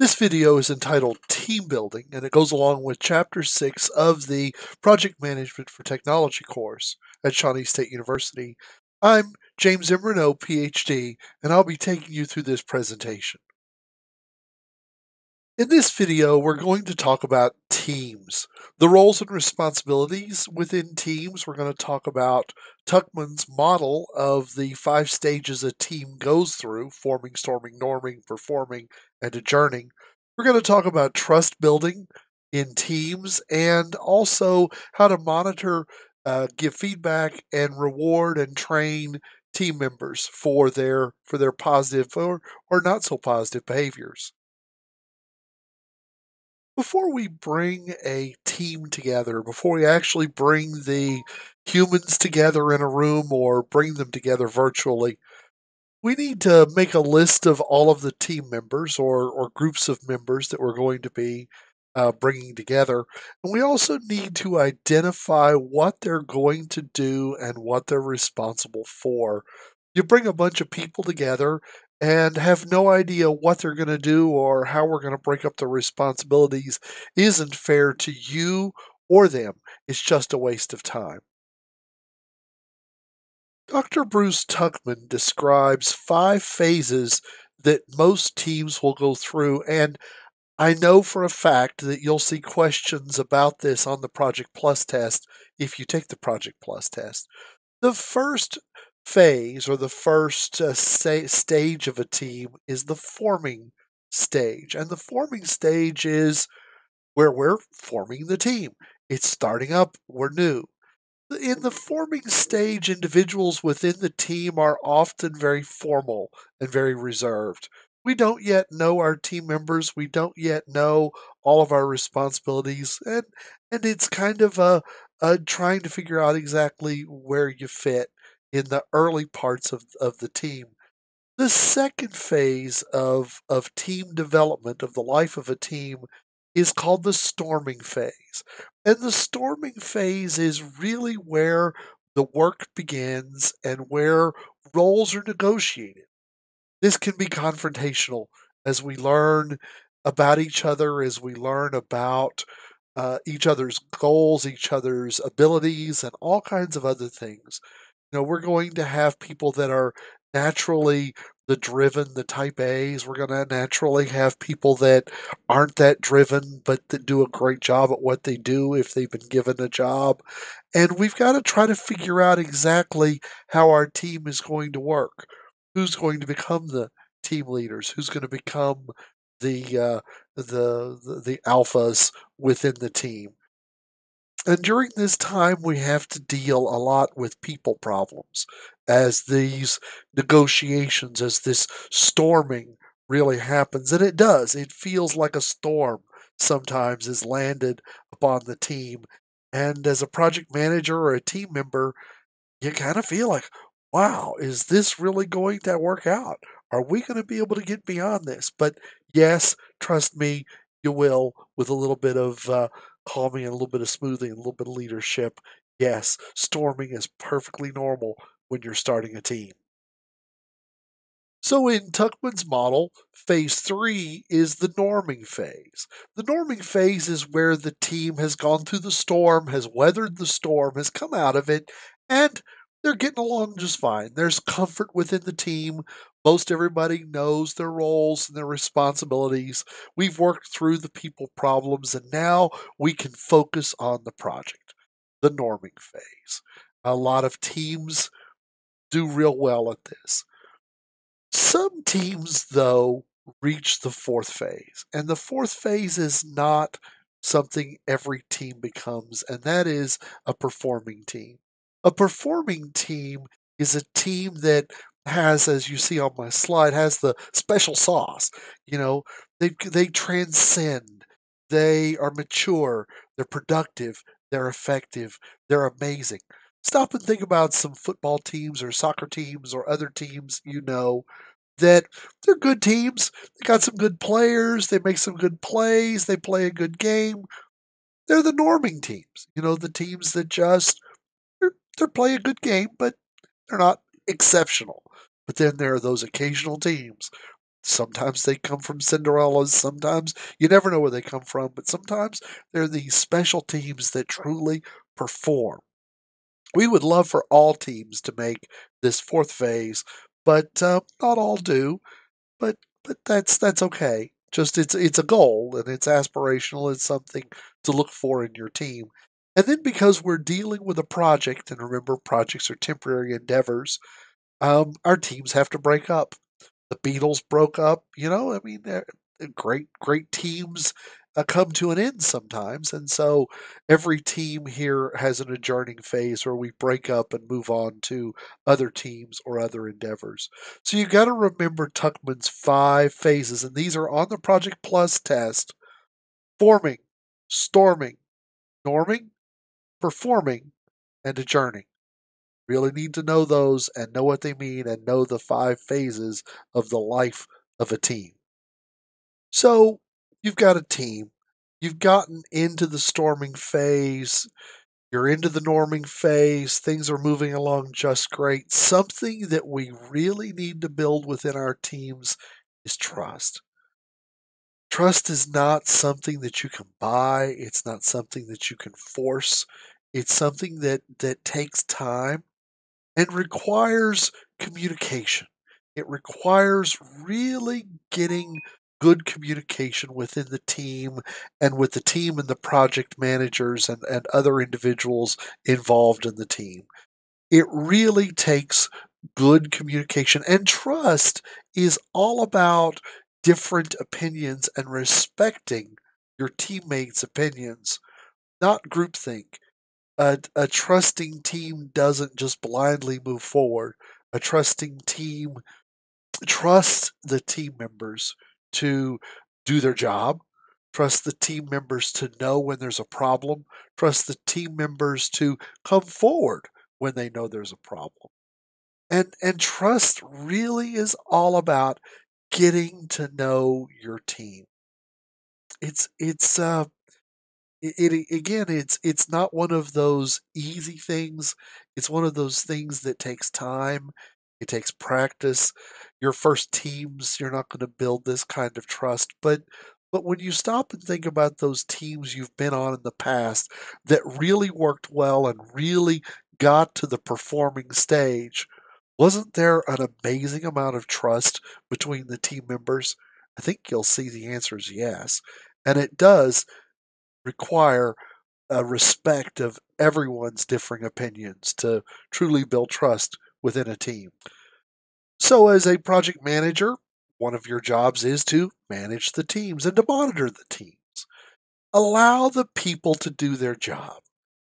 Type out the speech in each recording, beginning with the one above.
This video is entitled Team Building, and it goes along with Chapter 6 of the Project Management for Technology course at Shawnee State University. I'm James Reneau Ph.D., and I'll be taking you through this presentation. In this video, we're going to talk about teams, the roles and responsibilities within teams. We're going to talk about Tuckman's model of the 5 stages a team goes through: forming, storming, norming, performing, and adjourning. We're going to talk about trust building in teams and also how to monitor, give feedback, and reward and train team members for their positive or not so positive behaviors. Before we bring a team together, before we actually bring the humans together in a room or bring them together virtually, we need to make a list of all of the team members or groups of members that we're going to be bringing together. And we also need to identify what they're going to do and what they're responsible for. You bring a bunch of people together and have no idea what they're going to do or how we're going to break up the responsibilities isn't fair to you or them. It's just a waste of time. Dr. Bruce Tuckman describes 5 phases that most teams will go through, and I know for a fact that you'll see questions about this on the Project Plus test if you take the Project Plus test. The first phase or the first stage of a team is the forming stage. And the forming stage is where we're forming the team. It's starting up, we're new. In the forming stage, individuals within the team are often very formal and very reserved. We don't yet know our team members. We don't yet know all of our responsibilities. And it's kind of a trying to figure out exactly where you fit in the early parts of the team. The second phase of team development, of the life of a team, is called the storming phase. And the storming phase is really where the work begins and where roles are negotiated. This can be confrontational as we learn about each other, as we learn about each other's goals, each other's abilities, and all kinds of other things. We're going to have people that are naturally the driven, the type A's. We're going to naturally have people that aren't that driven, but that do a great job at what they do if they've been given a job. And we've got to try to figure out exactly how our team is going to work. Who's going to become the team leaders? Who's going to become the the alphas within the team? And during this time, we have to deal a lot with people problems as these negotiations, as this storming really happens. And it does. It feels like a storm sometimes is landed upon the team. And as a project manager or a team member, you kind of feel like, wow, is this really going to work out? Are we going to be able to get beyond this? But yes, trust me, you will with a little bit of calming and a little bit of smoothing and a little bit of leadership. Yes, storming is perfectly normal when you're starting a team. So in Tuckman's model, phase 3 is the norming phase. The norming phase is where the team has gone through the storm, has weathered the storm, has come out of it, and they're getting along just fine. There's comfort within the team. Most everybody knows their roles and their responsibilities. We've worked through the people problems, and now we can focus on the project, the norming phase. A lot of teams do real well at this. Some teams, though, reach the 4th phase, and the 4th phase is not something every team becomes, and that is a performing team. A performing team is a team that has, as you see on my slide, has the special sauce. They transcend. They are mature. They're productive. They're effective. They're amazing. Stop and think about some football teams or soccer teams or other teams that they're good teams. They got some good players. They make some good plays. They play a good game. They're the norming teams. The teams that just they're playing a good game, but they're not exceptional. But then there are those occasional teams Sometimes they come from Cinderellas, sometimes you never know where they come from, but sometimes they're these special teams that truly perform. We would love for all teams to make this fourth phase, but not all do. But that's okay. Just it's a goal and it's aspirational. It's something to look for in your team. And then because we're dealing with a project, and remember, projects are temporary endeavors, our teams have to break up. The Beatles broke up. I mean, great teams come to an end sometimes, and so every team here has an adjourning phase where we break up and move on to other teams or other endeavors. So you got to remember Tuckman's 5 phases, and these are on the Project Plus test: forming, storming, norming, performing, and adjourning. Really need to know those and know what they mean and know the 5 phases of the life of a team. So you've got a team. You've gotten into the storming phase. You're into the norming phase. Things are moving along just great. Something that we really need to build within our teams is trust. Trust is not something that you can buy. It's not something that you can force. It's something that takes time and requires communication. It requires really getting good communication within the team and with the team and the project managers and other individuals involved in the team. It really takes good communication, and trust is all about different opinions and respecting your teammates' opinions, not groupthink. A trusting team doesn't just blindly move forward. A trusting team trusts the team members to do their job, trust the team members to know when there's a problem, trust the team members to come forward when they know there's a problem. And trust really is all about getting to know your team. It's again, it's not one of those easy things. It's one of those things that takes time. It takes practice. Your first teams, you're not going to build this kind of trust, but when you stop and think about those teams you've been on in the past that really worked well and really got to the performing stage, wasn't there an amazing amount of trust between the team members? I think you'll see the answer is yes. And it does require a respect of everyone's differing opinions to truly build trust within a team. So, as a project manager, one of your jobs is to manage the teams and to monitor the teams. Allow the people to do their job.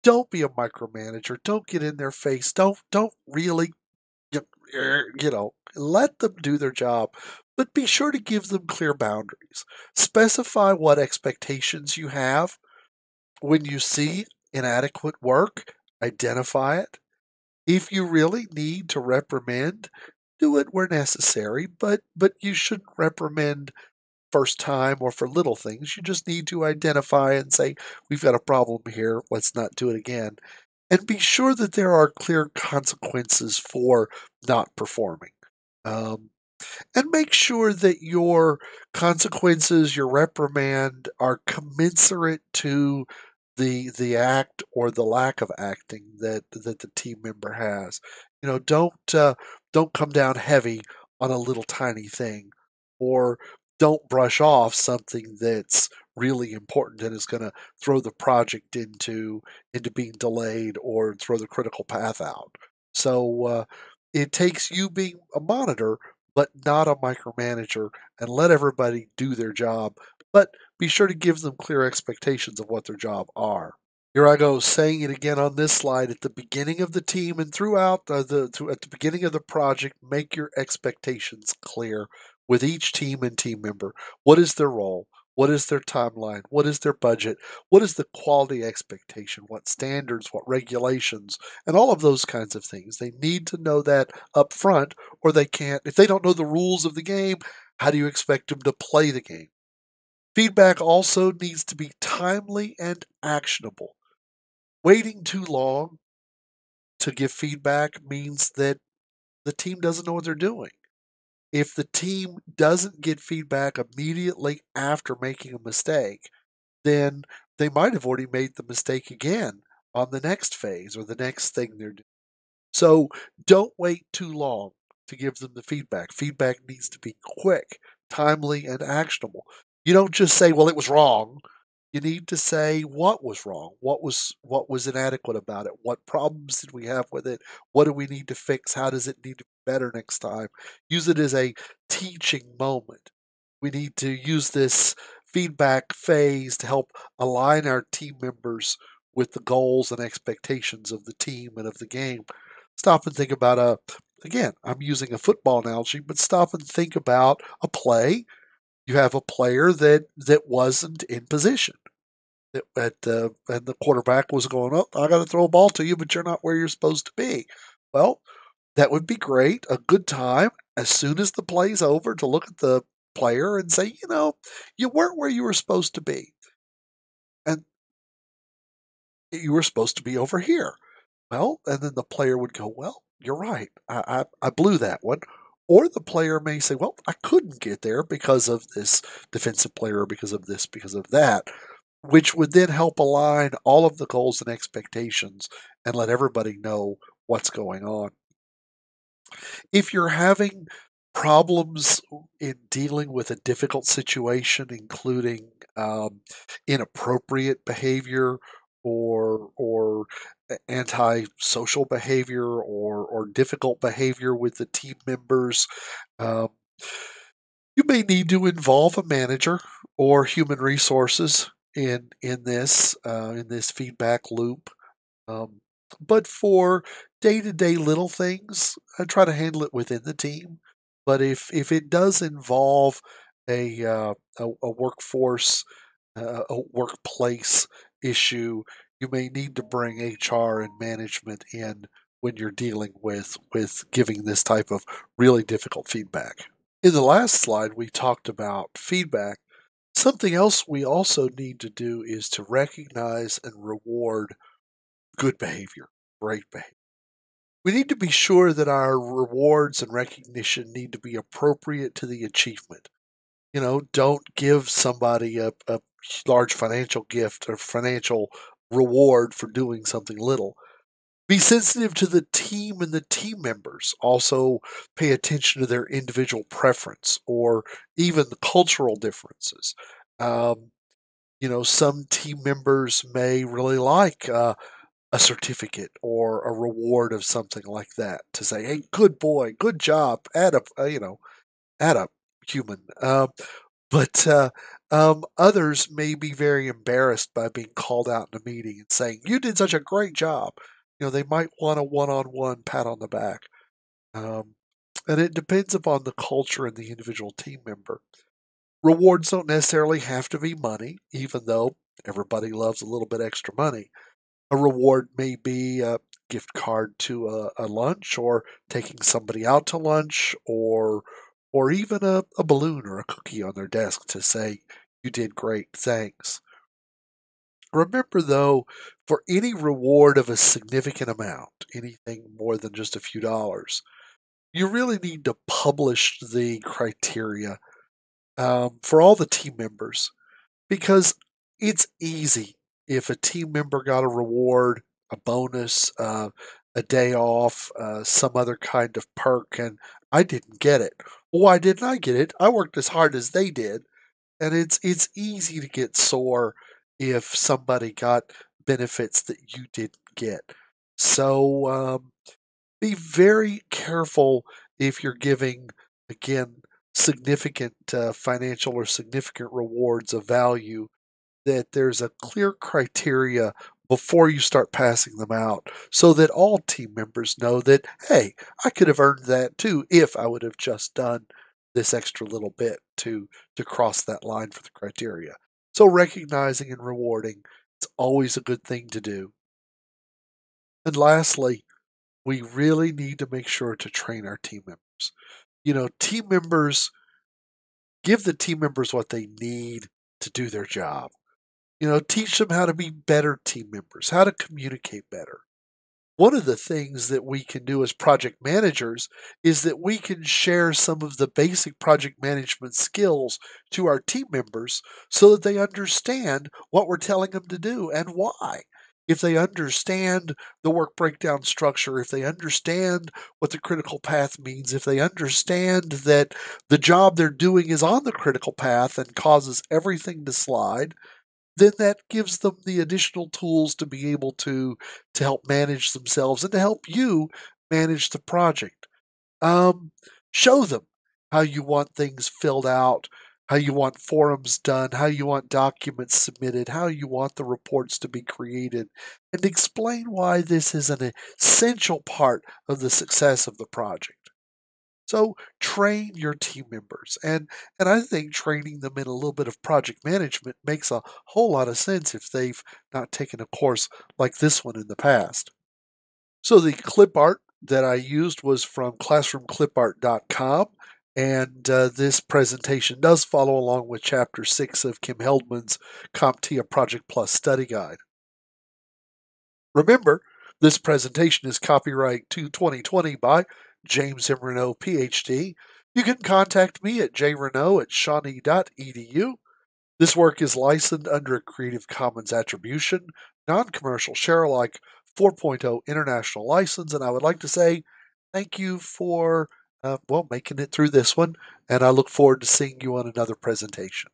Don't be a micromanager. Don't get in their face. Don't really let them do their job, but be sure to give them clear boundaries. Specify what expectations you have. When you see inadequate work, identify it. If you really need to reprimand, do it where necessary, but you shouldn't reprimand first time or for little things. You just need to identify and say, we've got a problem here, let's not do it again. And be sure that there are clear consequences for not performing. Um, and make sure that your consequences, your reprimand, are commensurate to the act or the lack of acting that the team member has. Don't come down heavy on a little tiny thing, or don't brush off something that's really important and is going to throw the project into being delayed or throw the critical path out. So it takes you being a monitor, but not a micromanager, and let everybody do their job. But be sure to give them clear expectations of what their job are. Here I go, saying it again on this slide. At the beginning of the team and throughout at the beginning of the project, make your expectations clear with each team and team member. What is their role? What is their timeline? What is their budget? What is the quality expectation? What standards? What regulations? And all of those kinds of things. They need to know that up front, or they can't. If they don't know the rules of the game, how do you expect them to play the game? Feedback also needs to be timely and actionable. Waiting too long to give feedback means that the team doesn't know what they're doing. If the team doesn't get feedback immediately after making a mistake, then they might have already made the mistake again on the next phase or the next thing they're doing. So don't wait too long to give them the feedback. Feedback needs to be quick, timely, and actionable. You don't just say, "Well, it was wrong." You need to say what was wrong, what was inadequate about it, what problems did we have with it, what do we need to fix, how does it need to be better next time. Use it as a teaching moment. We need to use this feedback phase to help align our team members with the goals and expectations of the team and of the game. Stop and think about again, I'm using a football analogy, but stop and think about a play. You have a player that wasn't in position. And the quarterback was going, "Oh, I got to throw a ball to you, but you're not where you're supposed to be." Well, that would be great. A good time as soon as the play's over to look at the player and say, you weren't where you were supposed to be, and you were supposed to be over here. Well, and then the player would go, "Well, you're right. I blew that one." Or the player may say, "Well, I couldn't get there because of this defensive player, or because of this, because of that," which would then help align all of the goals and expectations and let everybody know what's going on. If you're having problems in dealing with a difficult situation, including inappropriate behavior or antisocial behavior or difficult behavior with the team members, um, you may need to involve a manager or human resources in this feedback loop. Um, but for day-to-day little things, I try to handle it within the team. But if it does involve a workforce, a workplace issue, you may need to bring HR and management in when you're dealing with giving this type of really difficult feedback. In the last slide, we talked about feedback. Something else we also need to do is to recognize and reward good behavior, great behavior. We need to be sure that our rewards and recognition need to be appropriate to the achievement. Don't give somebody a large financial gift or financial reward for doing something little. Be sensitive to the team and the team members. Also, pay attention to their individual preference or even the cultural differences. Um, some team members may really like a certificate or a reward of something like that to say, "Hey, good boy, good job, add up, add up, human." But others may be very embarrassed by being called out in a meeting and saying, "You did such a great job." They might want a one-on-one pat on the back. Um, and it depends upon the culture and the individual team member. Rewards don't necessarily have to be money, even though everybody loves a little bit extra money. A reward may be a gift card to a lunch, or taking somebody out to lunch, or even a balloon or a cookie on their desk to say, "You did great, thanks." Remember, though, for any reward of a significant amount, anything more than just a few dollars, you really need to publish the criteria for all the team members, because it's easy if a team member got a reward, a bonus, a day off, some other kind of perk, and I didn't get it. Well, why didn't I get it? I worked as hard as they did, and it's easy to get sore if somebody got benefits that you didn't get. So be very careful if you're giving, again, significant financial or significant rewards of value, that there's a clear criteria before you start passing them out so that all team members know that, hey, I could have earned that too if I would have just done this extra little bit to cross that line for the criteria. So recognizing and rewarding, it's always a good thing to do. And lastly, we really need to make sure to train our team members. Team members, give the team members what they need to do their job. Teach them how to be better team members, how to communicate better. One of the things that we can do as project managers is that we can share some of the basic project management skills to our team members so that they understand what we're telling them to do and why. If they understand the work breakdown structure, if they understand what the critical path means, if they understand that the job they're doing is on the critical path and causes everything to slide, then that gives them the additional tools to be able to help manage themselves and to help you manage the project. Um, Show them how you want things filled out, how you want forums done, how you want documents submitted, how you want the reports to be created, and explain why this is an essential part of the success of the project. So train your team members, and I think training them in a little bit of project management makes a whole lot of sense if they've not taken a course like this one in the past. So the clip art that I used was from classroomclipart.com, and this presentation does follow along with Chapter 6 of Kim Heldman's CompTIA Project Plus study guide. Remember, this presentation is copyright to 2020 by James Reneau Ph.D. You can contact me at jreneau@shawnee.edu. This work is licensed under a Creative Commons Attribution, Non-Commercial Share-alike 4.0 International License, and I would like to say thank you for, making it through this one, and I look forward to seeing you on another presentation.